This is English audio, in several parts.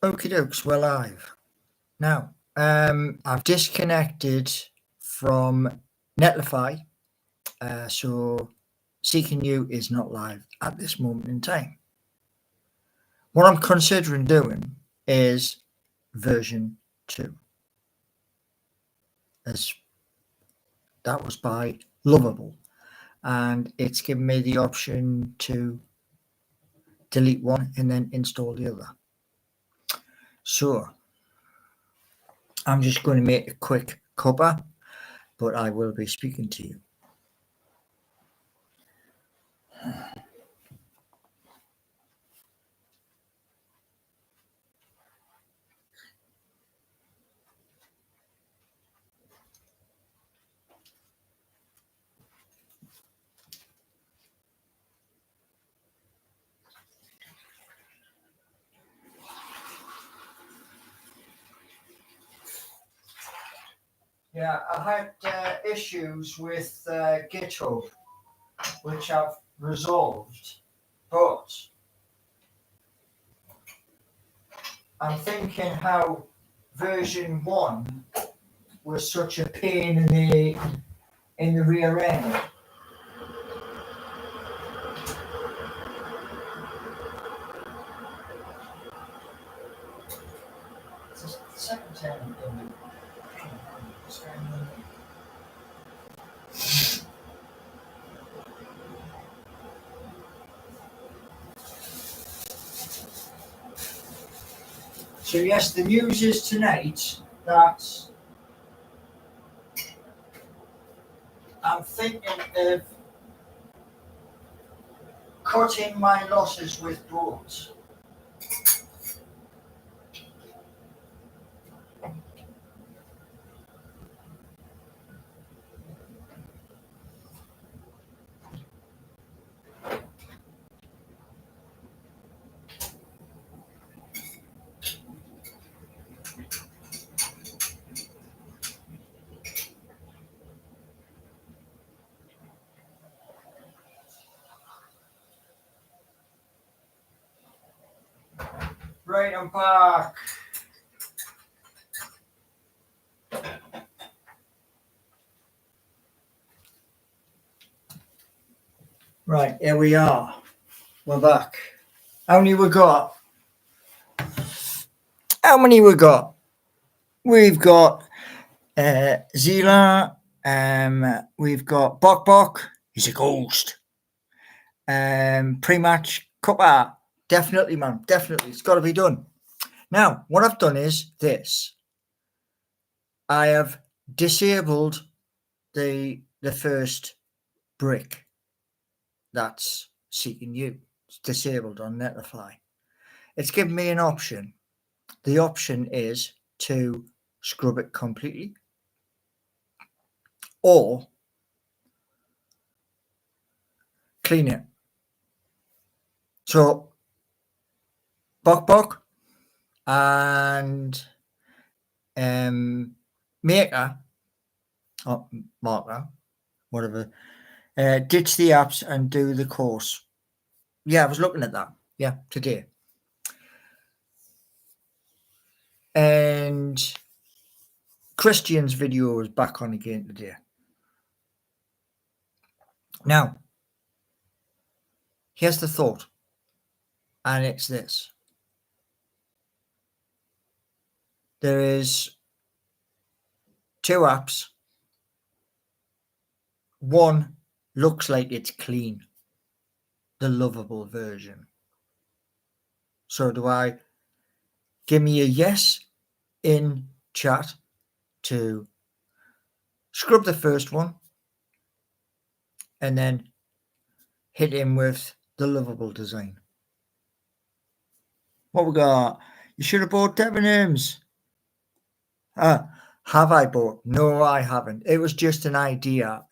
Okie dokes, we're live. Now, I've disconnected from Netlify, so Seeking You is not live at this moment in time. What I'm considering doing is version 2. As that was by Lovable, and it's given me the option to delete one and then install the other. So I'm just going to make a quick cuppa, but I will be speaking to you. Yeah, I had issues with GitHub, which I've resolved, but I'm thinking how version 1 was such a pain in the rear end. It's the second time I've done it. So yes, the news is tonight that I'm thinking of cutting my losses with boats. Right, I'm back. Right, here we are. We're back. How many we got? We've got Zila. We've got Bok Bok. He's a ghost. Pre-match cuppa. Definitely, man. Definitely. It's got to be done. Now, what I've done is this. I have disabled the first brick that's Seeking You. It's disabled on Netlify. It's given me an option. The option is to scrub it completely or clean it. So Bok Bok and Maker or Marker, whatever, ditch the apps and do the course. Yeah, I was looking at that. Yeah, today. And Christian's video is back on again today. Now, here's the thought, and it's this. There is 2 apps. One looks like it's clean, the Lovable version. So do I give me a yes in chat to scrub the first one and then hit him with the Lovable design? What we got? You should have bought Debenhams. Have I bought? No, I haven't. It was just an idea,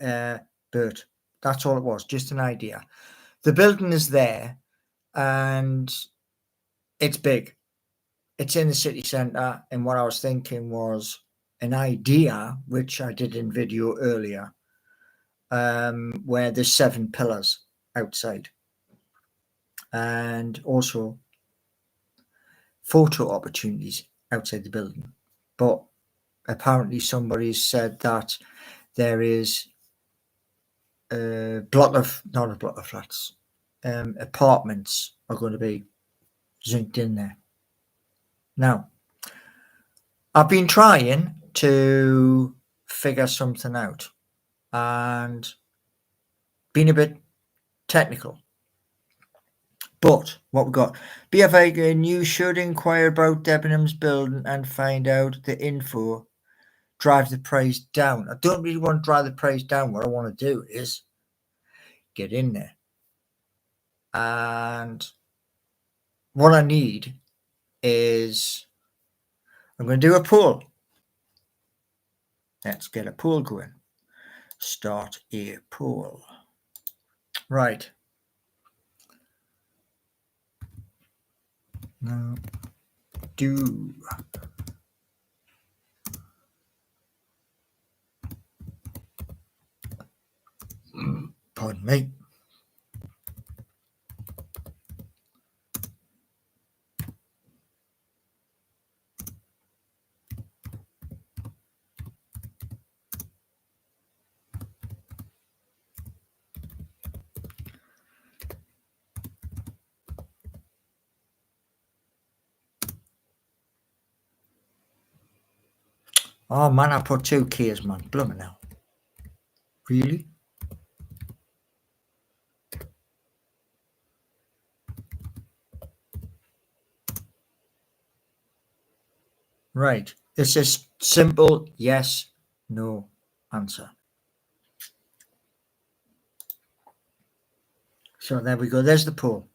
Bert. That's all it was, just an idea. The building is there and it's big. It's in the city centre, and what I was thinking was an idea, which I did in video earlier, where there's 7 pillars outside. And also photo opportunities outside the building. But apparently somebody said that there is not a block of flats, apartments are going to be zinced in there. Now, I've been trying to figure something out and been a bit technical. But what we've got, BFA, you should inquire about Debenhams building and find out the info. Drive the price down. I don't really want to drive the price down. What I want to do is get in there. And what I need is, I'm going to do a poll. Let's get a poll going. Start a poll. Right. Now, pardon me. Oh man, I put 2 keys, man. Blooming now. Really? Right. It's a simple yes, no answer. So there we go. There's the poll.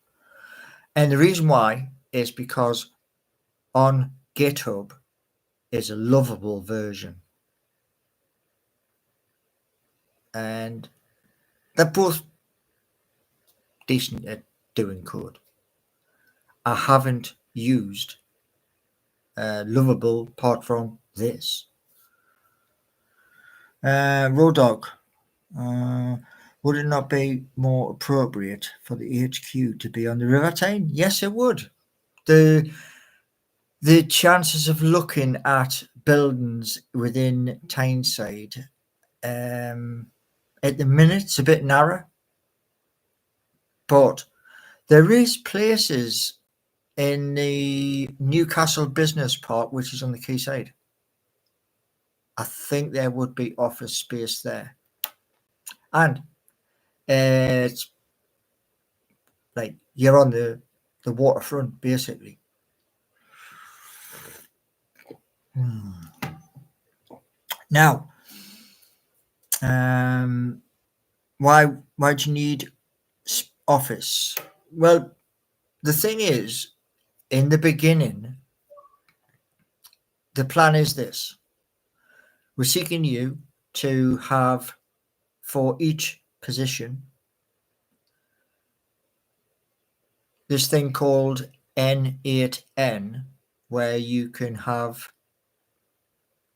And the reason why is because on GitHub is a lovable version. And they're both decent at doing code. I haven't used lovable apart from this. Road Dog, would it not be more appropriate for the HQ to be on the River Tyne? Yes, it would. The chances of looking at buildings within Tyneside, at the minute, it's a bit narrow. But there is places in the Newcastle Business Park, which is on the quayside. I think there would be office space there. And it's like you're on the waterfront, basically. Now, why do you need office? Well, the thing is, in the beginning, the plan is this. We're seeking you to have, for each position, this thing called N8N, where you can have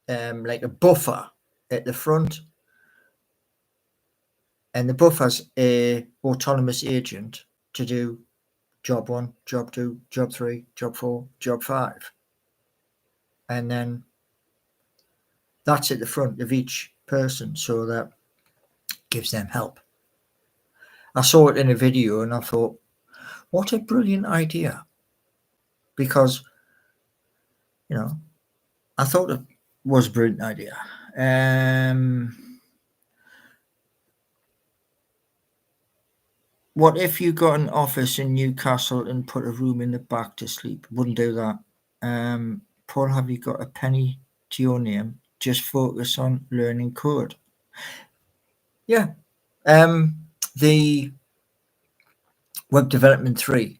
like a buffer at the front, and the buffer's a autonomous agent to do job 1, job 2, job 3, job 4, job 5. And then that's at the front of each person, so that gives them help. I saw it in a video and I thought, what a brilliant idea. Because, I thought it was a brilliant idea. What if you got an office in Newcastle and put a room in the back to sleep? Wouldn't do that. Paul, have you got a penny to your name? Just focus on learning code. Yeah. The Web Development 3.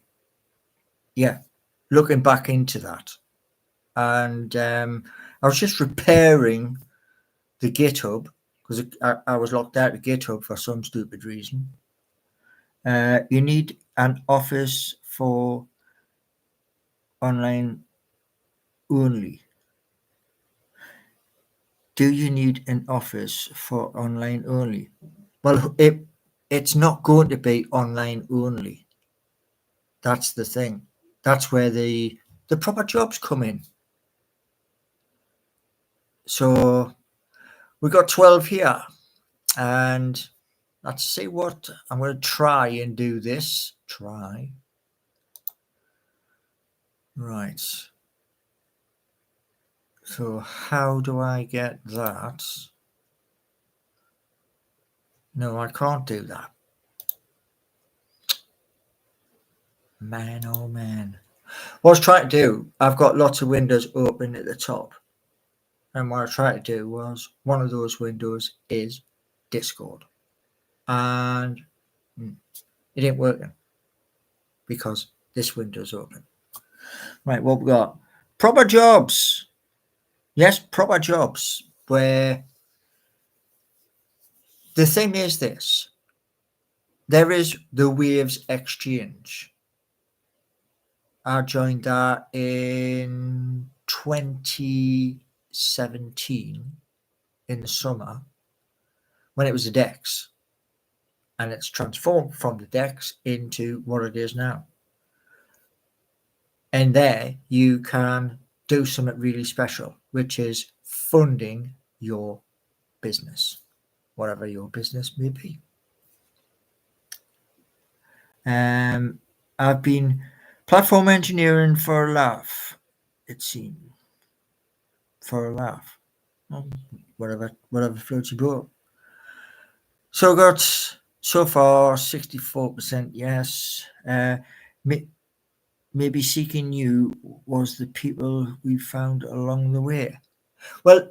Yeah. Looking back into that. And I was just repairing the GitHub because I was locked out of GitHub for some stupid reason. You need an office for online only. Do you need an office for online only? Well, it's not going to be online only. That's the thing. That's where the the proper jobs come in. So we got 12 here, and let's see what I'm going to try and do this. Try. Right. So how do I get that? No, I can't do that. Man, oh man. What I was trying to do, I've got lots of windows open at the top. And what I tried to do was, one of those windows is Discord. And it ain't working because this window's open. Right, what we got? Proper jobs. Yes, proper jobs. Where the thing is this. There is the Waves Exchange. I joined that in 2017 in the summer when it was a DEX, and it's transformed from the DEX into what it is now. And there you can do something really special, which is funding your business, whatever your business may be. I've been platform engineering for a laugh, it seems. For a laugh. Whatever floats your boat. So I got so far 64% yes. Maybe Seeking You was the people we found along the way. Well,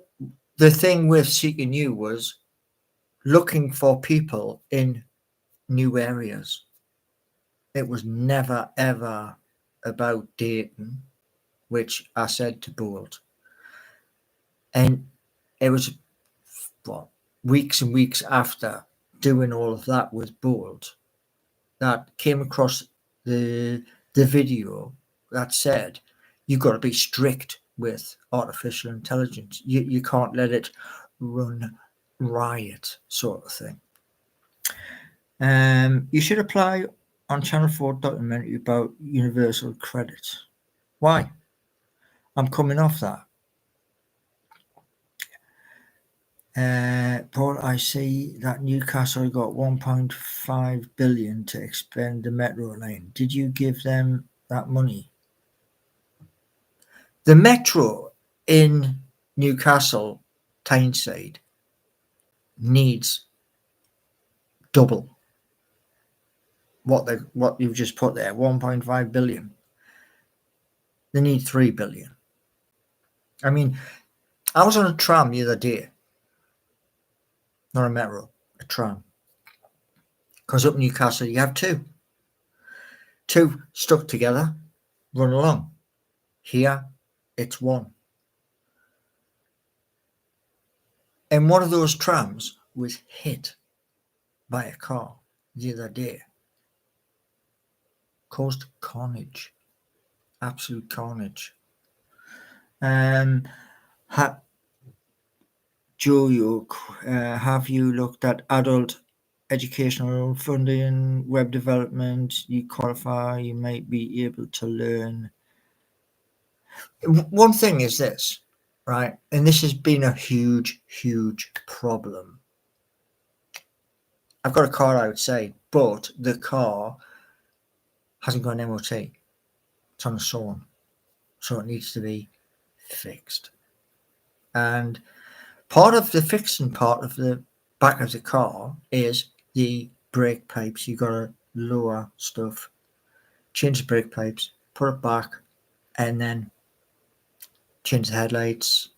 the thing with Seeking You was looking for people in new areas. It was never, ever about dating, which I said to Bolt. And it was weeks and weeks after doing all of that with Bolt that came across the video that said you've got to be strict with artificial intelligence. You can't let it run riot, sort of thing. You should apply on Channel 4 documentary about universal credit. Why? I'm coming off that. Paul, I see that Newcastle got 1.5 billion to expand the metro line. Did you give them that money? The metro in Newcastle, Tyneside, needs double what you've just put there, 1.5 billion. They need 3 billion. I mean, I was on a tram the other day. Not a metro, a tram. Because up Newcastle, you have two stuck together, run along. Here, it's one. And one of those trams was hit by a car the other day. Caused carnage. Absolute carnage. Joe, have you looked at adult educational funding, web development? You qualify, you might be able to learn. One thing is this, right? And this has been a huge, huge problem. I've got a car outside, but the car hasn't got an MOT. It's on a SORN, so it needs to be fixed. And part of the fixing part of the back of the car is the brake pipes. You got to lower stuff, change the brake pipes, put it back, and then change the headlights,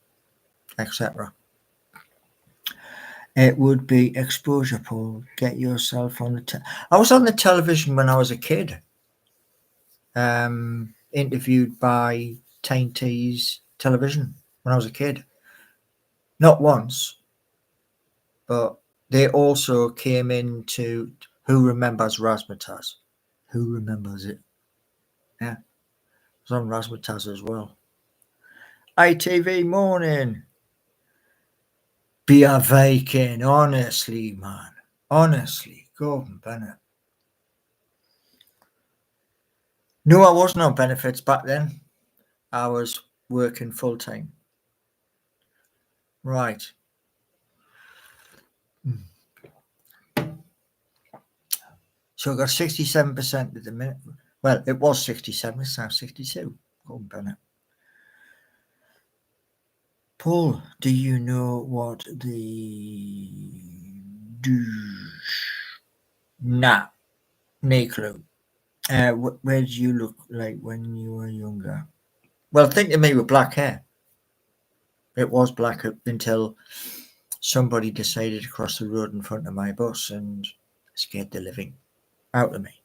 etc. It would be exposure, Paul. Get yourself on the I was on the television when I was a kid. Interviewed by Tainty's television when I was a kid. Not once, but they also came into Who Remembers Razzmatazz? Who remembers it? Yeah, it was on Razzmatazz as well. ITV morning. Be a Viking, honestly, man. Honestly, Gordon Bennett. No, I wasn't on benefits back then. hours working full time. Right. So I got 67% at the minute. Well, it was 67, it's now 62. Oh, Bennett. Paul, do you know what the douche? Nah, no clue. Where did you look like when you were younger? Well, think of me with black hair. It was black until somebody decided to cross the road in front of my bus and scared the living out of me.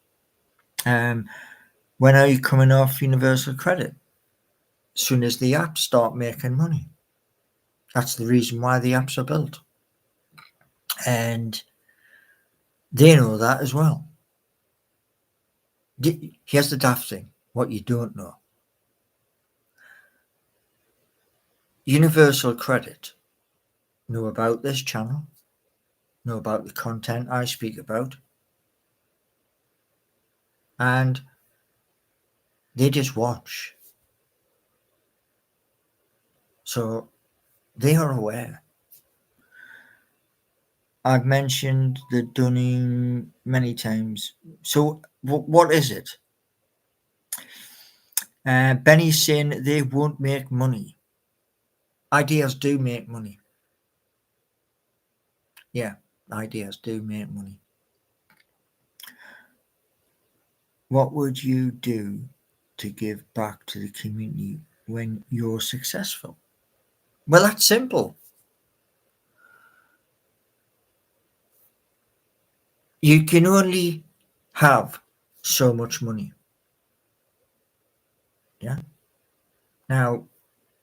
When are you coming off Universal Credit? As soon as the apps start making money. That's the reason why the apps are built. And they know that as well. Here's the daft thing, what you don't know. Universal Credit know about this channel, know about the content I speak about, and they just watch. So they are aware. I've mentioned the Dunning many times. So what is it? Benny's saying they won't make money. Ideas do make money. Yeah, ideas do make money. What would you do to give back to the community when you're successful? Well, that's simple. You can only have so much money. Yeah. Now,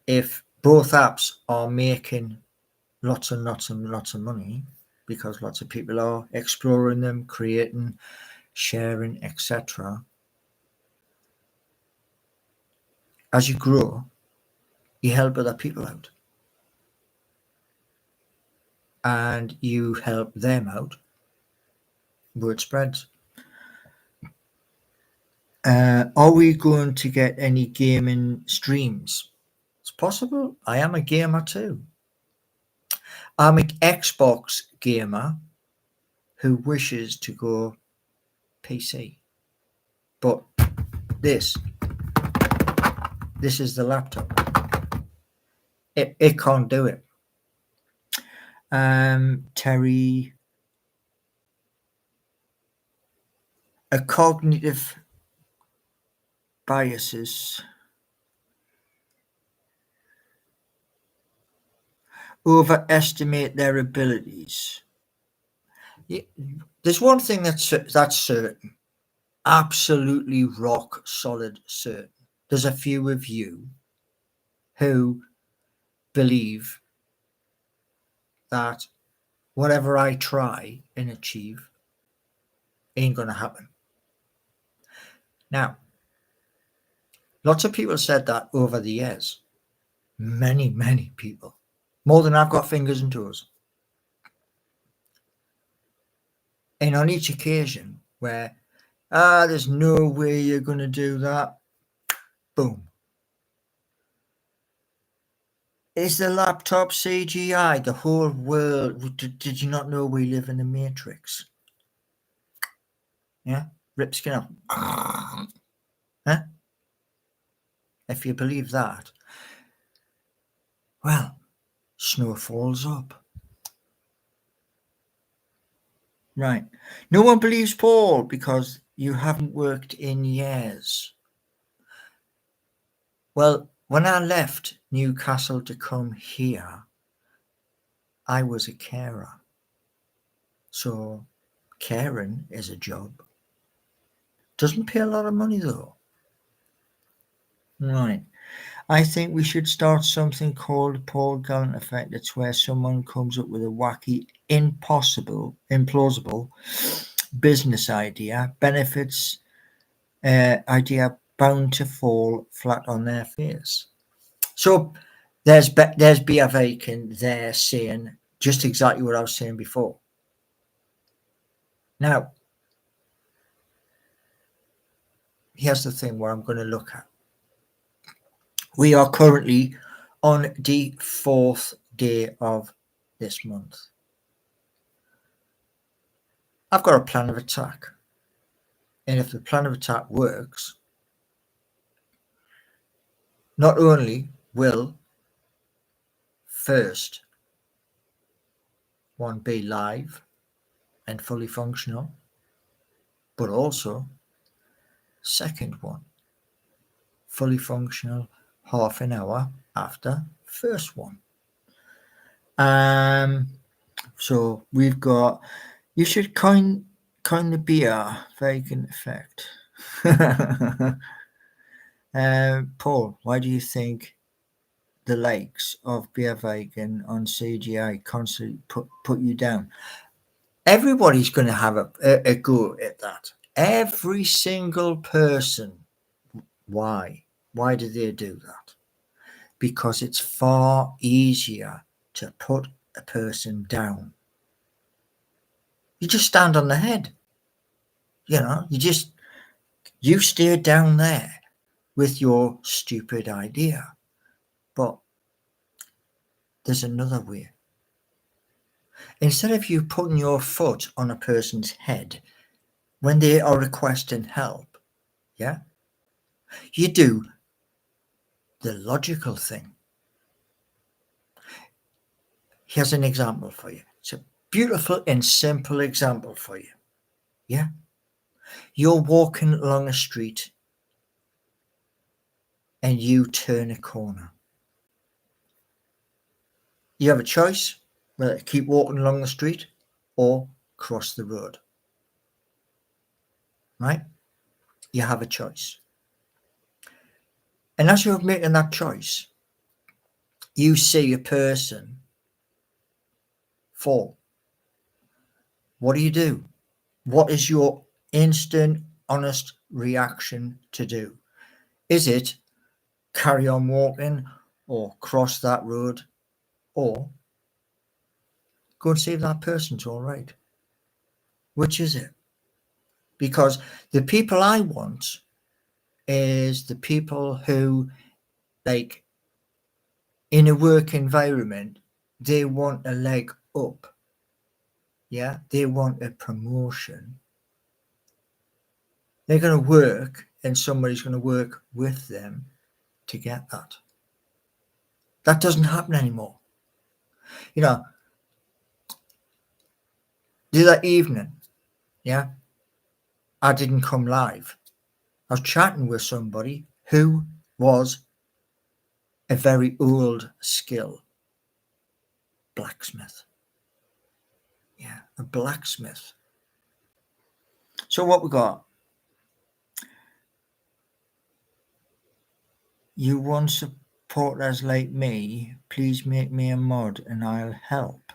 if both apps are making lots and lots and lots of money, because lots of people are exploring them, creating, sharing, etc. As you grow, you help other people out. And you help them out. Word spreads. Are we going to get any gaming streams? It's possible. I am a gamer too. I'm an Xbox gamer who wishes to go PC. But this is the laptop. It can't do it. Terry, a cognitive biases overestimate their abilities. There's one thing that's certain, absolutely rock solid certain. There's a few of you who believe that whatever I try and achieve ain't going to happen. Now, lots of people said that over the years. Many, many people. More than I've got fingers and toes. And on each occasion where, there's no way you're going to do that, boom. Is the laptop CGI? The whole world, did you not know we live in the Matrix? Yeah? Rip Skinner. Huh? If you believe that, well, snow falls up. Right. No one believes Paul because you haven't worked in years. Well, when I left Newcastle to come here, I was a carer. So caring is a job. Doesn't pay a lot of money though. Right. I think we should start something called Paul Gallant Effect. It's where someone comes up with a wacky, implausible business idea, benefits idea bound to fall flat on their face. So there's B.F. Aiken there saying just exactly what I was saying before. Now, here's the thing where I'm going to look at. We are currently on the 4th day of this month. I've got a plan of attack. And if the plan of attack works, not only will first one be live and fully functional, but also second one fully functional half an hour after first one. So we've got, you should coin the beer vegan effect. Paul, why do you think the likes of Beer Vegan on CGI constantly put you down? Everybody's going to have a go at that. Every single person. Why? Why do they do that? Because it's far easier to put a person down. You just stand on the head. You stay down there with your stupid idea. But there's another way. Instead of you putting your foot on a person's head when they are requesting help, you do the logical thing. Here's an example for you. It's a beautiful and simple example for you. Yeah? You're walking along a street and you turn a corner. You have a choice whether to keep walking along the street or cross the road. Right? You have a choice. And as you're making that choice, you see a person fall. What do? What is your instant, honest reaction to do? Is it carry on walking or cross that road or go and see if that person's all right? Which is it? Because the people I want is the people who, like, in a work environment, they want a leg up. Yeah, they want a promotion. They're going to work and somebody's going to work with them to get that. That doesn't happen anymore. The other evening, I didn't come live. I was chatting with somebody who was a very old skill blacksmith. Yeah, a blacksmith. So what we got? You want supporters like me? Please make me a mod and I'll help.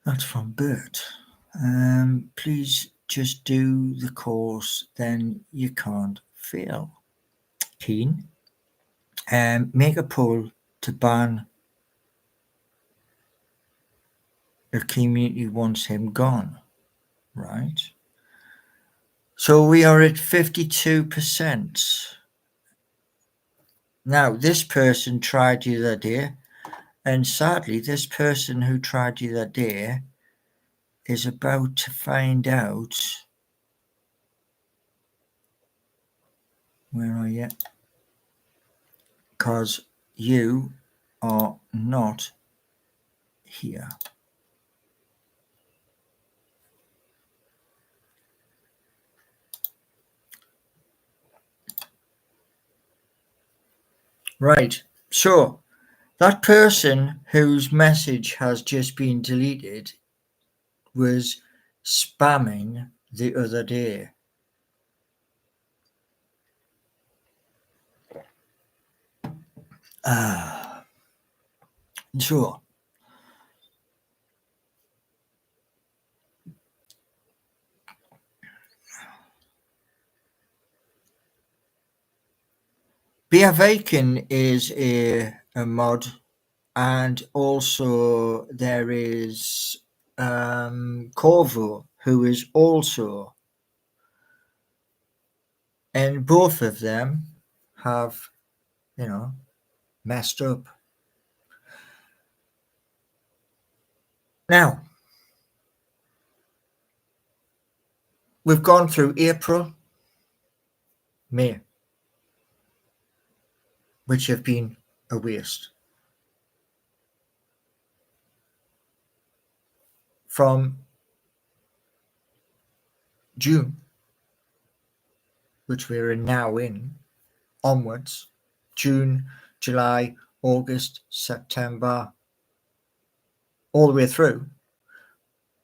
That's from Bert. Please just do the course, then you can't fail. Keen. Make a poll to ban. The community wants him gone. Right. So we are at 52%. Now, this person tried the other day, and sadly, this person who tried the other day is about to find out. Where are you? Because you are not here. Right. So that person whose message has just been deleted was spamming the other day. So Beer Vegan is a mod, and also there is Corvo, who is also And both of them have, messed up. Now, we've gone through April, May, which have been a waste. From June, which we're now in, onwards, June, July, August, September, all the way through,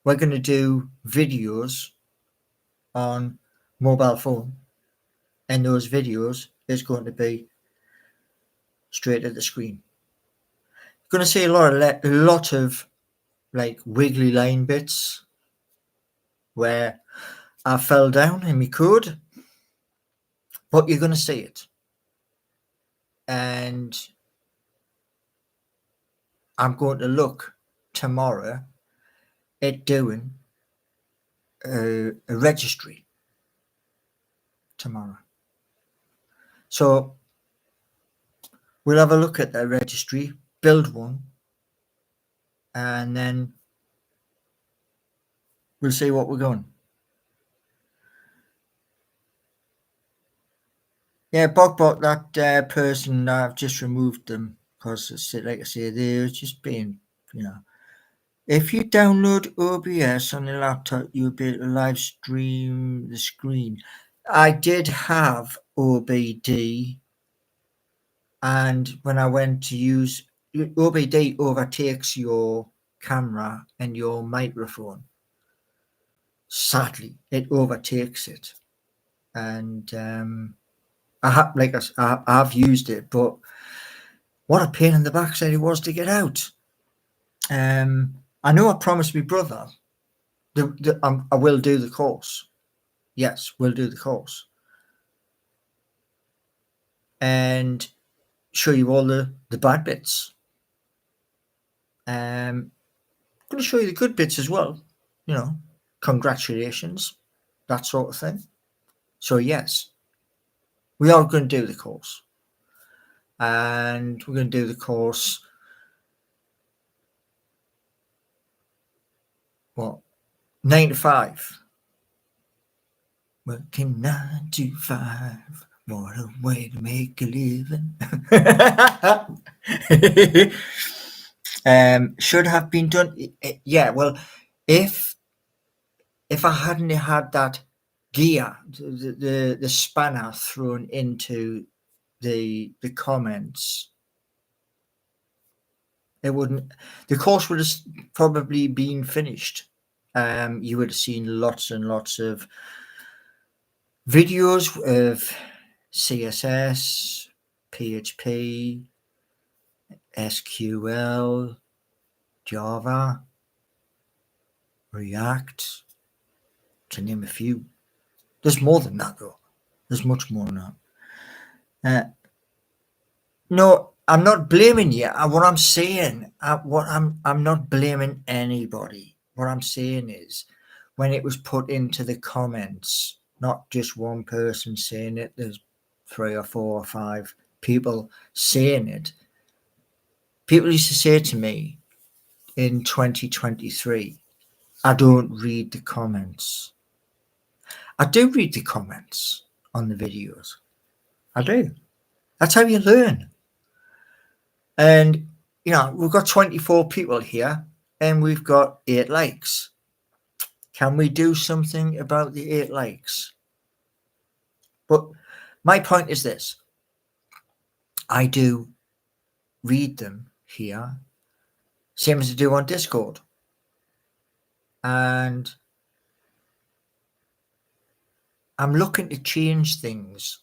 we're going to do videos on mobile phone, and those videos is going to be straight at the screen. You're going to see a lot of like wiggly line bits where I fell down in my code, but you're going to see it. And I'm going to look tomorrow at doing a registry tomorrow. So we'll have a look at that registry, build one, and then we'll see what we're going. Yeah, Bogbot, that person, I've just removed them because, like I say, they're just being, If you download OBS on your laptop, you'll be able to live stream the screen. I did have OBD, and when I went to use OBD, overtakes your camera and your microphone. Sadly, it overtakes it, and I've used it, but what a pain in the backside it was to get out. I know I promised my brother I will do the course. Yes, we'll do the course and show you all the bad bits. I'm going to show you the good bits as well. Congratulations, that sort of thing. So yes, we are going to do the course, and we're going to do the course. What? 9 to 5. Working 9 to 5. What a way to make a living. Should have been done. Yeah, well, if I hadn't had that gear, the spanner thrown into the comments, it wouldn't. The course would have probably been finished. You would have seen lots and lots of videos of CSS, PHP, SQL, Java, React, to name a few. There's more than that, though. There's much more than that. No, I'm not blaming you. What I'm saying, I'm not blaming anybody. What I'm saying is, when it was put into the comments, not just one person saying it, there's 3 or 4 or 5 people saying it. People used to say to me in 2023, I don't read the comments. I do read the comments on the videos. I do. That's how you learn. And, we've got 24 people here and we've got 8 likes. Can we do something about the 8 likes? But my point is this. I do read them here, same as I do on Discord. And I'm looking to change things,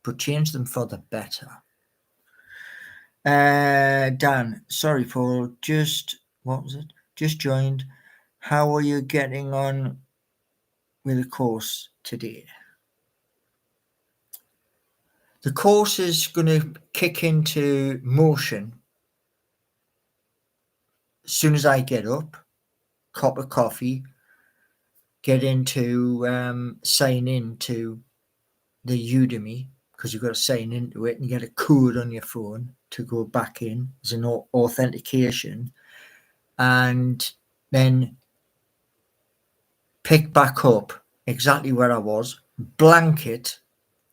but change them for the better. Dan, sorry, Paul, just joined. How are you getting on with the course today? The course is going to kick into motion as soon as I get up, cup of coffee, get into sign in to the Udemy, because you've got to sign into it and you get a code on your phone to go back in as an authentication, and then pick back up exactly where I was, blank it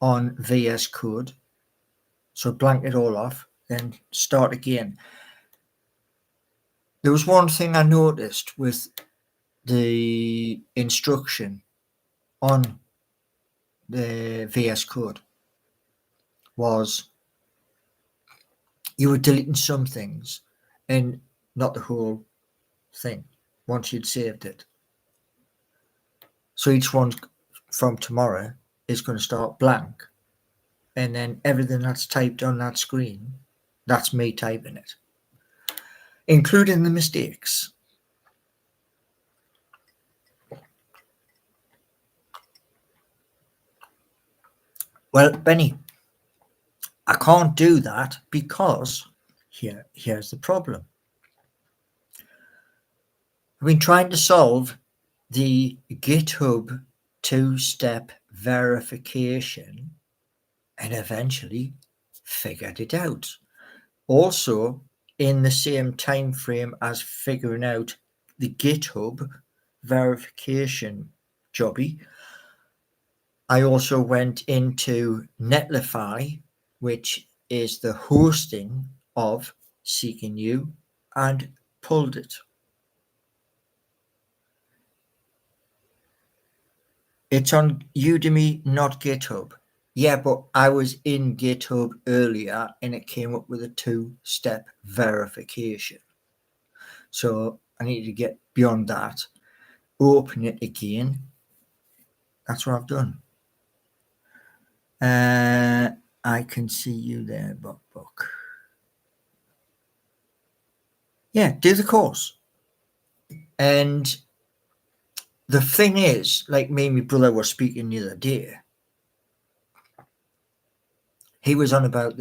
on VS Code, so blank it all off, then start again. There was one thing I noticed with the instruction on the VS Code was you were deleting some things and not the whole thing once you'd saved it. So each one from tomorrow is going to start blank, and then everything that's typed on that screen, that's me typing it, including the mistakes. Well, Benny, I can't do that because here's the problem. I've been trying to solve the GitHub two-step verification and eventually figured it out. Also, in the same time frame as figuring out the GitHub verification jobby, I also went into Netlify, which is the hosting of Seeking You, and pulled it. It's on Udemy, not GitHub. Yeah, but I was in GitHub earlier and it came up with a two-step verification. So I need to get beyond that, open it again. That's what I've done. I can see you there, Buck. Yeah, do the course. And the thing is, like me and my brother were speaking the other day, he was on about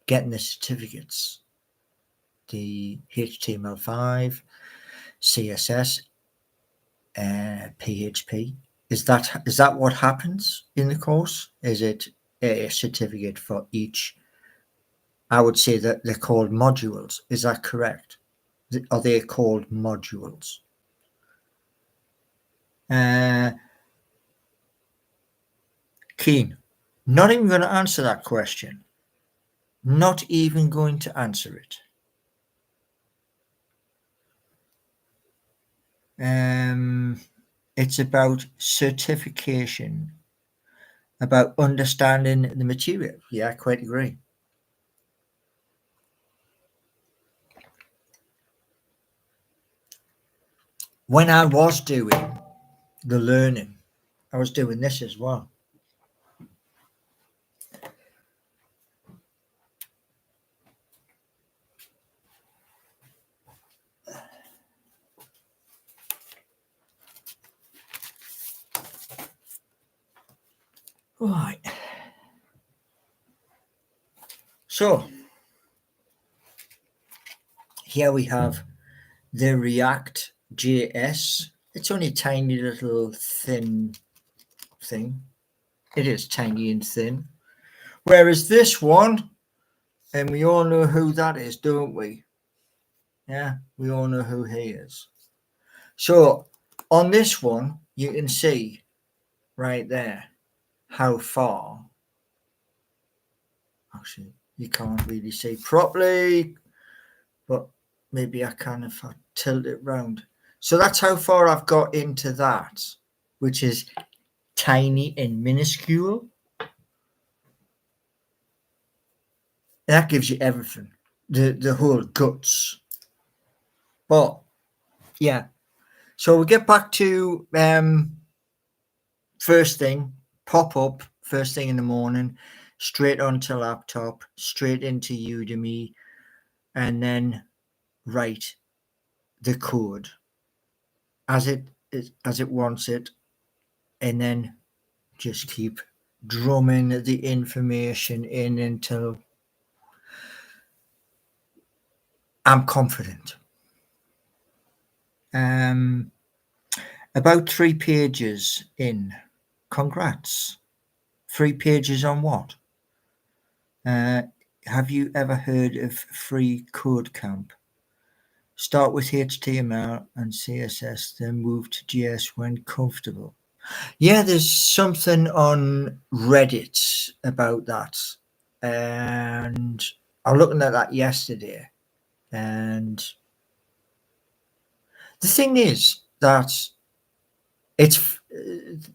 getting the certificates, the HTML5, CSS, PHP. Is that what happens in the course? Is it a certificate for each? I would say that they're called modules. Is that correct? Are they called modules? Keen, not even going to answer that question. Not even going to answer it. It's about certification, about understanding the material. Yeah, I quite agree. When I was doing the learning, I was doing this as well. Right. So here we have the React JS. It's only a tiny little thin thing. It is tiny and thin. Whereas this one, and we all know who that is, don't we? Yeah, we all know who he is. So on this one, you can see right there how far. Actually, you can't really see properly, but maybe I can if I tilt it round. So that's how far I've got into that, which is tiny and minuscule. That gives you everything, the whole guts. But yeah, so we get back to first thing, pop up first thing in the morning, straight onto laptop, straight into Udemy, and then write the code as it wants it, and then just keep drumming the information in until I'm confident. About 3 pages in. Congrats. 3 pages on what? Have you ever heard of Free Code Camp? Start with HTML and CSS, then move to JS when comfortable. Yeah, there's something on Reddit about that. And I was looking at that yesterday. And the thing is that it's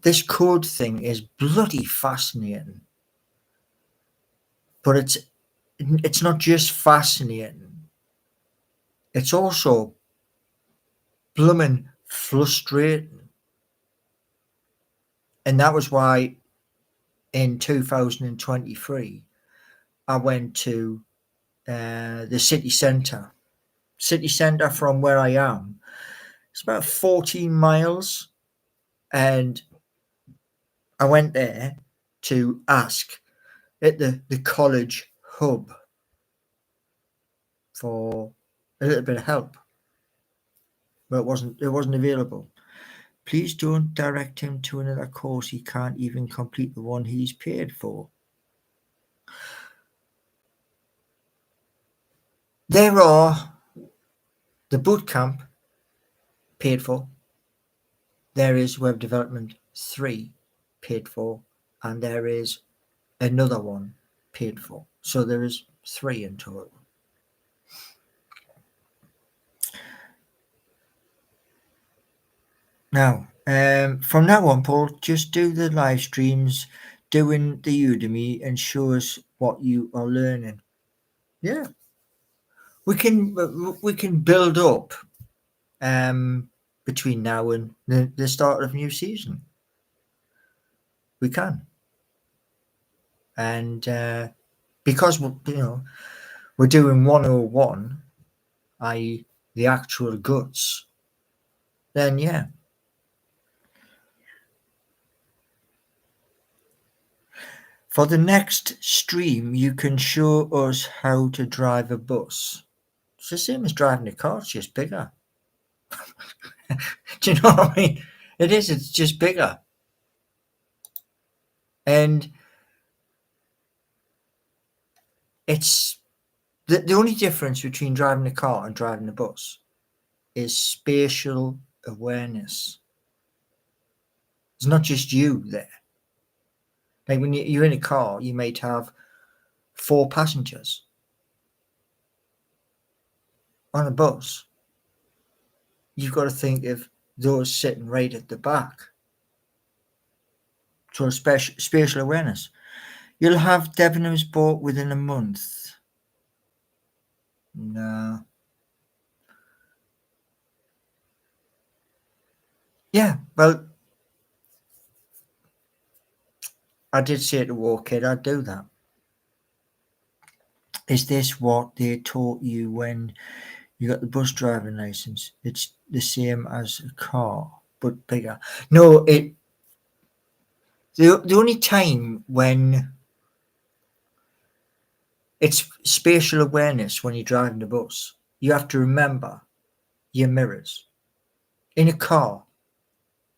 this code thing is bloody fascinating. But it's not just fascinating. It's also blooming frustrating. And that was why in 2023 I went to the city centre. City centre from where I am. It's about 14 miles. And I went there to ask at the college hub for a little bit of help. But it wasn't available. Please don't direct him to another course. He can't even complete the one he's paid for. There are the bootcamp paid for. There is Web Development 3 paid for. And there is another one paid for. So there is 3 in total. Now, from now on, Paul, just do the live streams, doing the Udemy, and show us what you are learning. Yeah, we can build up between now and the start of new season. We can, and because we're doing 101, i.e., the actual guts. Then yeah. For the next stream, you can show us how to drive a bus. It's the same as driving a car, it's just bigger. Do you know what I mean? It is, it's just bigger. And it's the only difference between driving a car and driving a bus is spatial awareness. It's not just you there. Like when you're in a car, you might have 4 passengers. On a bus, you've got to think of those sitting right at the back. So spatial awareness. You'll have Debenhams bought within a month. No. Yeah, well, I did say to Warkid I'd do that. Is this what they taught you when you got the bus driving license? It's the same as a car, but bigger. No, the only time when it's spatial awareness when you're driving the bus, you have to remember your mirrors. In a car,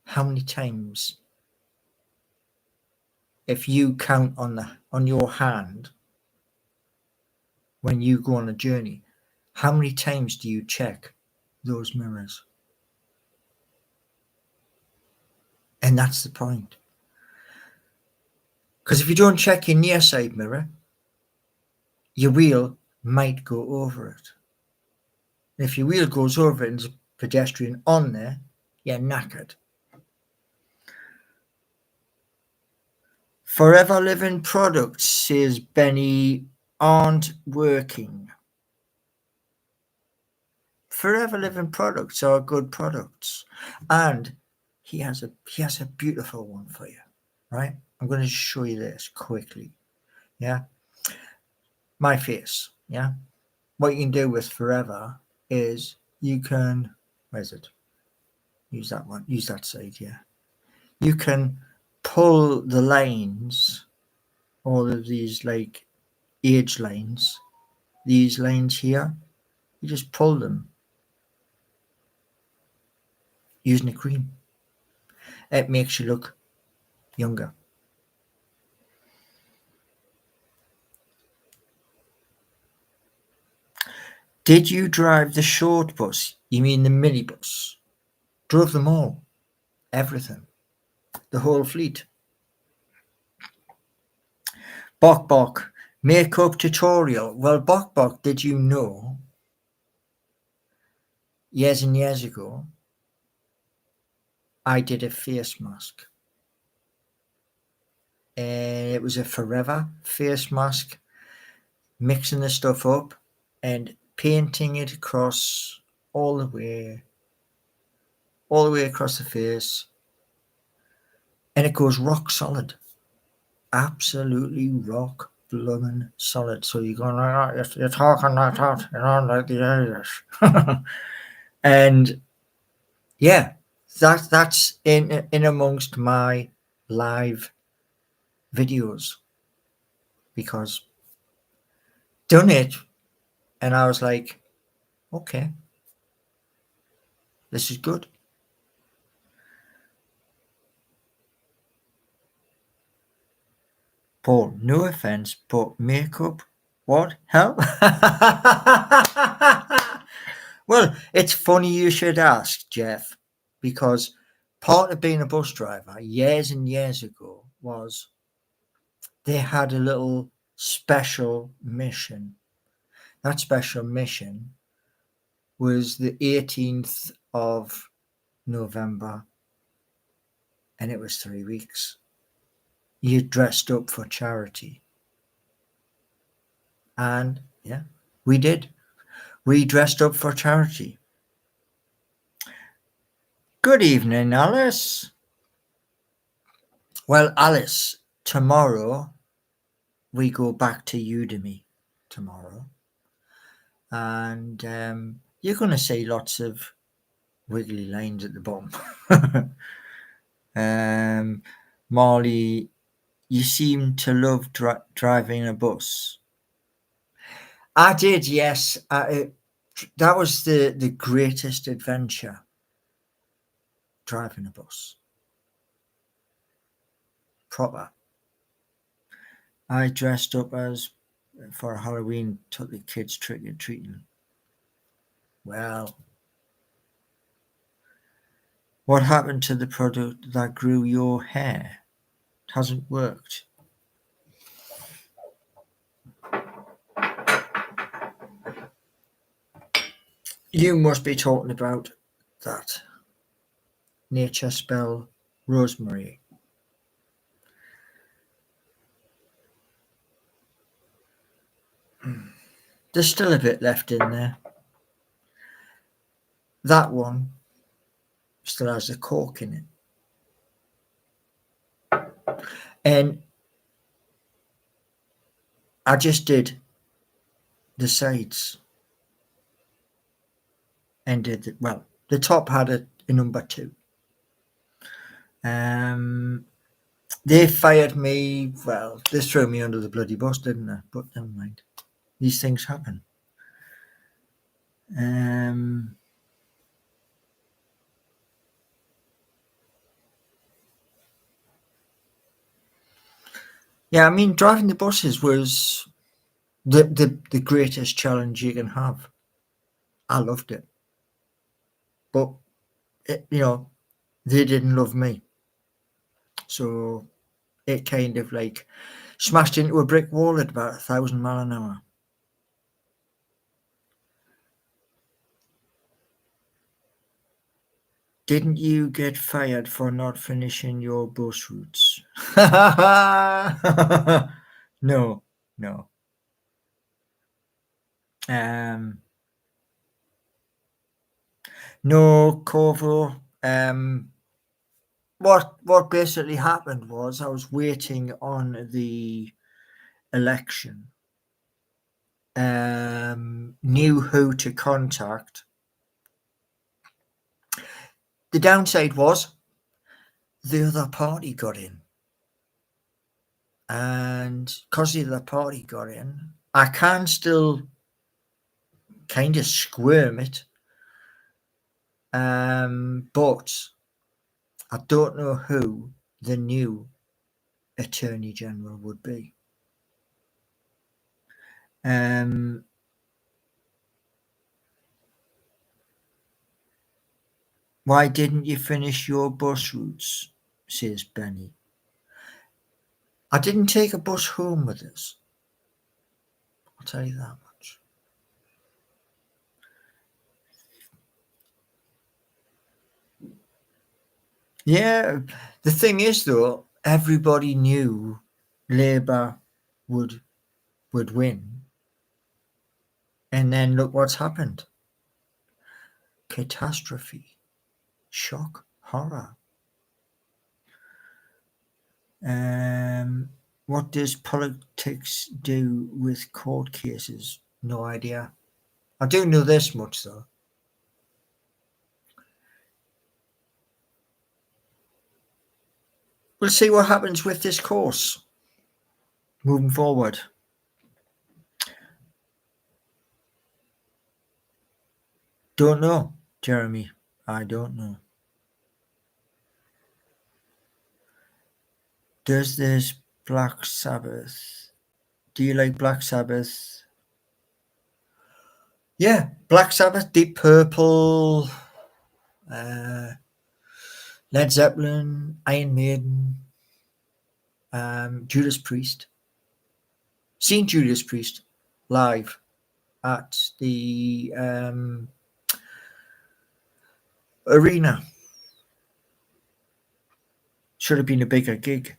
how many times, if you count on your hand when you go on a journey, how many times do you check those mirrors? And that's the point. Because if you don't check your near side mirror, your wheel might go over it. And if your wheel goes over it and there's a pedestrian on there, you're knackered. Forever Living products, says Benny, aren't working. Forever Living products are good products. And he has a beautiful one for you, right? I'm going to show you this quickly. Yeah. My face. Yeah. What you can do with Forever is you can, where's it? Use that one. Use that side. Yeah. You can pull the lines, all of these like age lines, these lines here. You just pull them using a cream. It makes you look younger. Did you drive the short bus? You mean the minibus? Drove them all. Everything. The whole fleet. Bok Bok. Makeup tutorial. Well, Bok Bok, did you know, years and years ago, I did a face mask. And it was a forever face mask, mixing the stuff up and painting it across all the way across the face. And it goes rock solid. Absolutely rock blooming solid. So you're going like that, you're talking like that, you know, like the Irish. And yeah, that's in amongst my live videos, because done it and I was like, okay, this is good. Paul, no offense, but makeup, what? Hell? Well, it's funny you should ask, Jeff, because part of being a bus driver years and years ago was they had a little special mission. That special mission was the 18th of November, and it was 3 weeks. You dressed up for charity. And yeah, we did. We dressed up for charity. Good evening, Alice. Well, Alice, tomorrow we go back to Udemy tomorrow. And you're going to see lots of wiggly lines at the bottom. Molly, you seem to love driving a bus. I did, yes. That was the greatest adventure, driving a bus. Proper. I dressed up for Halloween, took the kids trick-or-treating. Well, what happened to the product that grew your hair? It hasn't worked. You must be talking about that nature spell rosemary. There's still a bit left in there. That one still has the cork in it. And I just did the sides and did, well, the top had a number 2. They fired me. Well, they threw me under the bloody bus, didn't they? But never mind. These things happen. Yeah, I mean, driving the buses was the greatest challenge you can have. I loved it. But, they didn't love me. So it kind of like smashed into a brick wall at about 1,000 miles an hour. Didn't you get fired for not finishing your bus routes? No. No, Corvo. What basically happened was I was waiting on the election. Knew who to contact. The downside was the other party got in. And because the other party got in, I can still kind of squirm it. But I don't know who the new Attorney General would be. Why didn't you finish your bus routes? Says Benny. I didn't take a bus home with us. I'll tell you that much. Yeah, the thing is though, everybody knew Labour would win. And then look what's happened. Catastrophe. Shock. Horror. What does politics do with court cases? No idea. I do know this much though. We'll see what happens with this course moving forward. Don't know, Jeremy. I don't know. Does this Black Sabbath? Do you like Black Sabbath? Yeah, Black Sabbath, Deep Purple, Led Zeppelin, Iron Maiden, Judas Priest. Seen Judas Priest live at the arena. Should have been a bigger gig.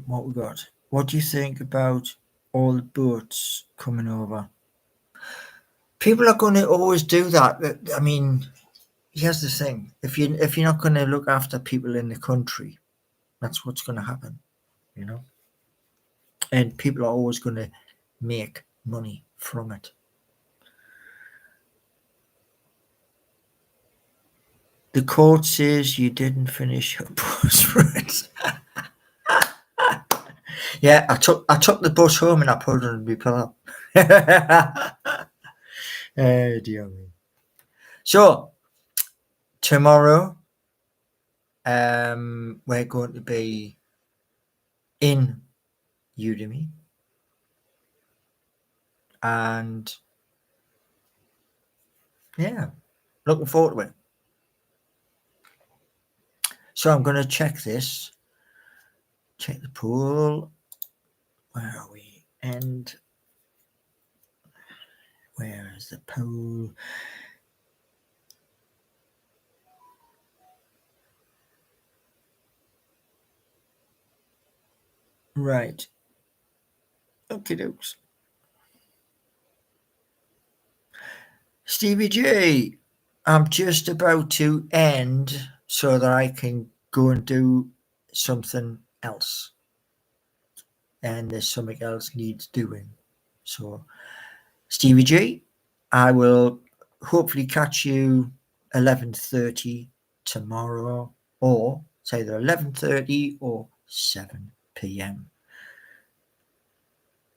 What we got? What do you think about all the boats coming over? People are going to always do that. I mean, here's the thing: if you're not going to look after people in the country, that's what's going to happen, you know. And people are always going to make money from it. The court says you didn't finish your bus route. Yeah, I took the bus home and I put it on my pillow. Oh dear me. So tomorrow, we're going to be in Udemy, and yeah, looking forward to it. So I'm going to check this. Check the pool. Where are we? And where is the pool? Right. Okay, dokes. Stevie J, I'm just about to end so that I can go and do something else. And there's something else needs doing. So, Stevie J, I will hopefully catch you 11:30 tomorrow, or it's either 11:30 or 7 p.m.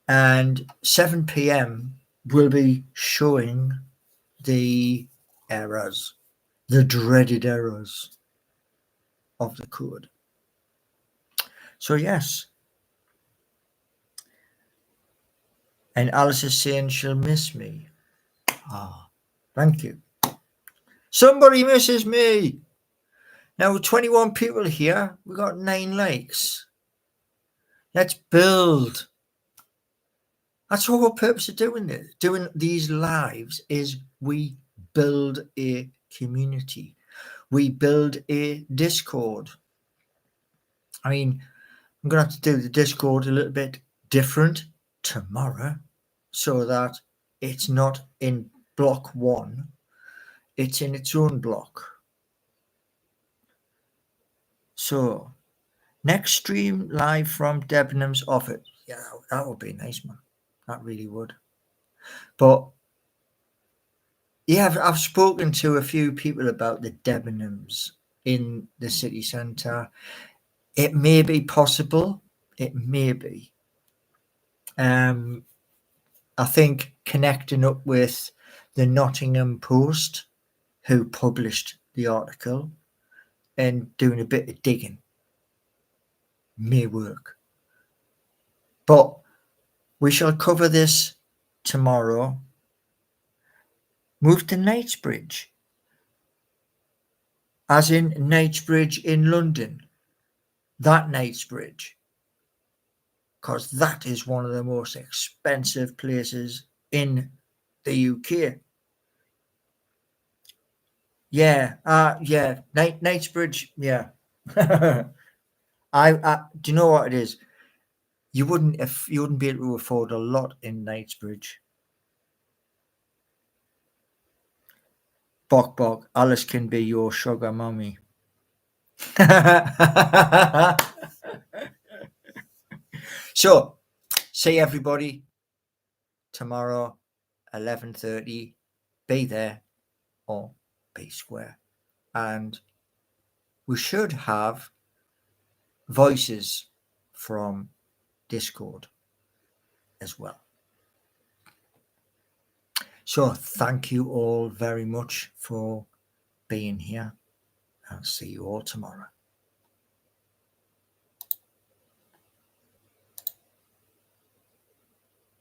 And 7 p.m. will be showing the errors, the dreaded errors of the code. So yes. And Alice is saying she'll miss me. Ah, thank you. Somebody misses me. Now, 21 people here. We got 9 likes. Let's build. That's the whole purpose of doing this. Doing these lives is we build a community. We build a Discord. I mean, I'm going to have to do the Discord a little bit different tomorrow so that it's not in block 1. It's in its own block. So, next stream live from Debenhams office. Yeah, that would be nice, man. That really would. But yeah, I've spoken to a few people about the Debenhams in the city centre. It may be possible. It may be. I think connecting up with the Nottingham Post, who published the article, and doing a bit of digging may work. But we shall cover this tomorrow, move to Knightsbridge, as in Knightsbridge in London, that Knightsbridge, because that is one of the most expensive places in the UK. Yeah, Knightsbridge, yeah. I do you know what it is? You wouldn't be able to afford a lot in Knightsbridge. Bok, Alice can be your sugar mummy. So, see everybody tomorrow, 11:30. Be there or be square. And we should have voices from Discord as well. So thank you all very much for being here. I'll see you all tomorrow.